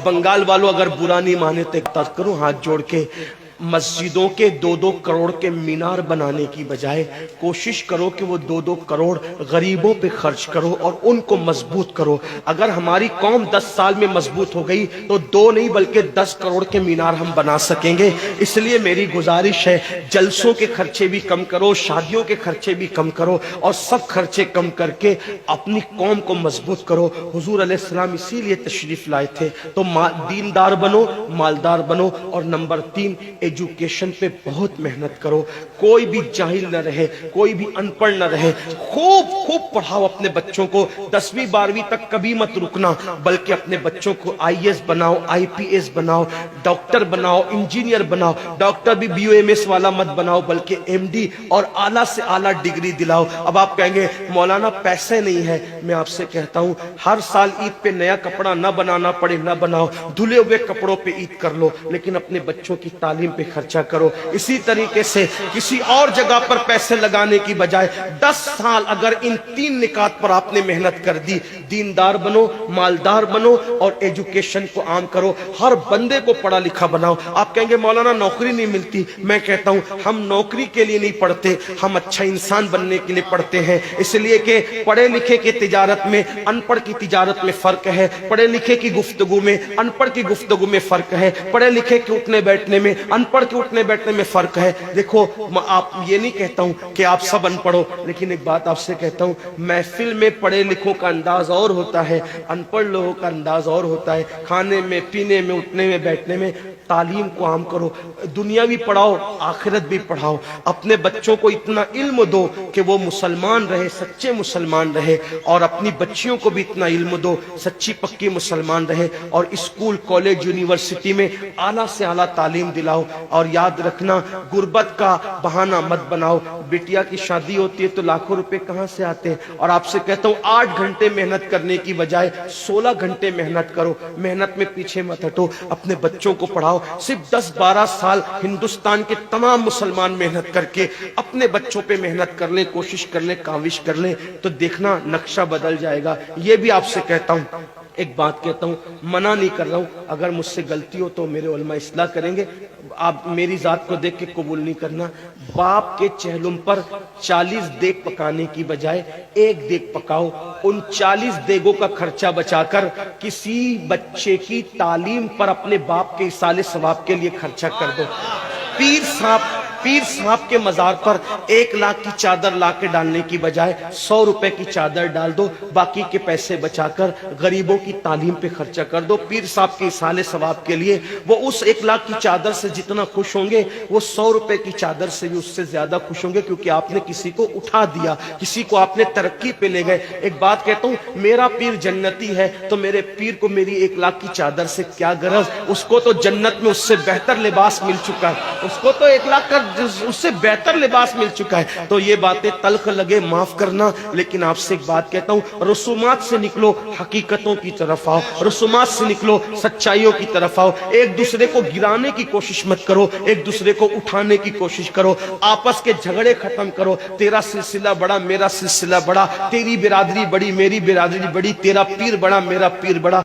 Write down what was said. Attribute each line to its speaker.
Speaker 1: بنگال والوں اگر برا نہیں مانے تو ایک بات کروں ہاتھ جوڑ کے، مسجدوں کے 2-2 کروڑ کے مینار بنانے کی بجائے کوشش کرو کہ وہ 2-2 کروڑ غریبوں پہ خرچ کرو اور ان کو مضبوط کرو۔ اگر ہماری قوم 10 سال میں مضبوط ہو گئی تو 2 نہیں بلکہ 10 کروڑ کے مینار ہم بنا سکیں گے۔ اس لیے میری گزارش ہے جلسوں کے خرچے بھی کم کرو، شادیوں کے خرچے بھی کم کرو اور سب خرچے کم کر کے اپنی قوم کو مضبوط کرو۔ حضور علیہ السلام اسی لیے تشریف لائے تھے۔ تو دیندار بنو، مالدار بنو، اور نمبر 3 ایجوکیشن پہ بہت محنت کرو۔ کوئی بھی جاہل نہ رہے، کوئی بھی ان پڑھ نہ رہے، خوب پڑھاؤ اپنے بچوں کو۔ 10ویں 12ویں تک کبھی مت رکنا، بلکہ اپنے بچوں کو IAS بناؤ، IPS بناؤ، ڈاکٹر بناؤ، انجینئر بناؤ۔ ڈاکٹر بھی BUMS والا مت بناؤ بلکہ MD اور اعلیٰ سے اعلیٰ ڈگری دلاؤ۔ اب آپ کہیں گے مولانا پیسے نہیں ہے، میں آپ سے کہتا ہوں ہر سال عید پہ نیا کپڑا نہ بنانا پڑے نہ بناؤ، دھلے ہوئے کپڑوں پہ عید کر لو، لیکن اپنے بچوں کی تعلیم پہ خرچہ کرو۔ اسی طریقے سے کسی اور جگہ پر پیسے لگانے کی بجائے 10 سال اگر ان 3 نکات پر آپ نے محنت کر دی، دیندار بنو، مالدار بنو اور ایجوکیشن کو عام کرو، ہر بندے کو پڑھا لکھا بناؤ۔ آپ کہیں گے مولانا نوکری نہیں ملتی، میں کہتا ہوں ہم نوکری کے لیے نہیں پڑھتے، ہم اچھا انسان بننے کے لیے پڑھتے ہیں۔ اس لیے کہ پڑھے لکھے کی تجارت میں ان پڑھ کی تجارت میں فرق ہے، پڑھے لکھے کی گفتگو میں ان پڑھ کی گفتگو میں فرق ہے، پڑھے لکھے کے اٹھنے بیٹھنے میں ان پڑھ کے اٹھنے بیٹھنے میں فرق ہے۔ دیکھو آپ یہ نہیں کہتا ہوں کہ آپ سب ان پڑھو، لیکن ایک بات آپ سے کہتا ہوں، محفل میں پڑھے لکھوں کا انداز اور ہوتا ہے، ان پڑھ لوگوں کا انداز اور ہوتا ہے۔ کھانے میں، پینے میں، اٹھنے میں، بیٹھنے میں تعلیم کو عام کرو، دنیا بھی پڑھاؤ، آخرت بھی پڑھاؤ۔ اپنے بچوں کو اتنا علم دو کہ وہ مسلمان رہے، سچے مسلمان رہے، اور اپنی بچیوں کو بھی اتنا علم دو سچی پکی مسلمان رہے، اور اسکول، کالج، یونیورسٹی میں اعلیٰ سے اعلیٰ تعلیم دلاؤ۔ اور یاد رکھنا غربت کا بہانہ مت بناؤ۔ بیٹیا کی شادی ہوتی ہے تو لاکھوں روپے کہاں سے آتے ہیں، اور آپ سے کہتا ہوں 8 گھنٹے محنت کرنے کی بجائے 16 گھنٹے محنت کرو، محنت میں پیچھے مت ہٹو، اپنے بچوں کو پڑھاؤ۔ صرف 10-12 سال ہندوستان کے تمام مسلمان محنت کر کے اپنے بچوں پہ محنت کر لیں، کوشش کر لیں، کاوش کر لیں، تو دیکھنا نقشہ بدل جائے گا۔ یہ بھی آپ سے کہتا ہوں، ایک بات کہتا ہوں، منع نہیں کر رہا ہوں، اگر مجھ سے غلطی ہو تو میرے علماء اصلاح کریں گے، آپ میری ذات کو دیکھ کے قبول نہیں کرنا۔ باپ کے چہلم پر 40 دیگ پکانے کی بجائے 1 دیگ پکاؤ، ان 40 دیگوں کا خرچہ بچا کر کسی بچے کی تعلیم پر اپنے باپ کے ایصال ثواب کے لیے خرچہ کر دو۔ پیر صاحب کے مزار پر 1 لاکھ کی چادر لا کے ڈالنے کی بجائے 100 روپے کی چادر ڈال دو، باقی کے پیسے بچا کر غریبوں کی تعلیم پہ خرچہ کر دو۔ پیر صاحب کے ایصال ثواب کے لیے وہ اس 1 لاکھ کی چادر سے جتنا خوش ہوں گے، وہ 100 روپے کی چادر سے بھی اس سے زیادہ خوش ہوں گے، کیونکہ آپ نے کسی کو اٹھا دیا، کسی کو آپ نے ترقی پہ لے گئے۔ ایک بات کہتا ہوں، میرا پیر جنتی ہے تو میرے پیر کو میری 1 لاکھ کی چادر سے کیا غرض، اس کو تو جنت میں اس سے بہتر لباس مل چکا ہے، اس کو تو 1 لاکھ کا اس سے بہتر لباس مل چکا ہے۔ تو یہ باتیں تلخ لگے معاف کرنا، لیکن آپ سے ایک بات کہتا ہوں، رسومات سے نکلو، حقیقتوں کی طرف آؤ، رسومات سے نکلو، سچائیوں کی طرف آؤ۔ ایک دوسرے کو گرانے کی کوشش مت کرو، ایک دوسرے کو اٹھانے کی کوشش کرو، آپس کے جھگڑے ختم کرو۔ تیرا سلسلہ بڑا، میرا سلسلہ بڑا، تیری برادری بڑی، میری برادری بڑی، تیرا پیر بڑا، میرا پیر بڑا۔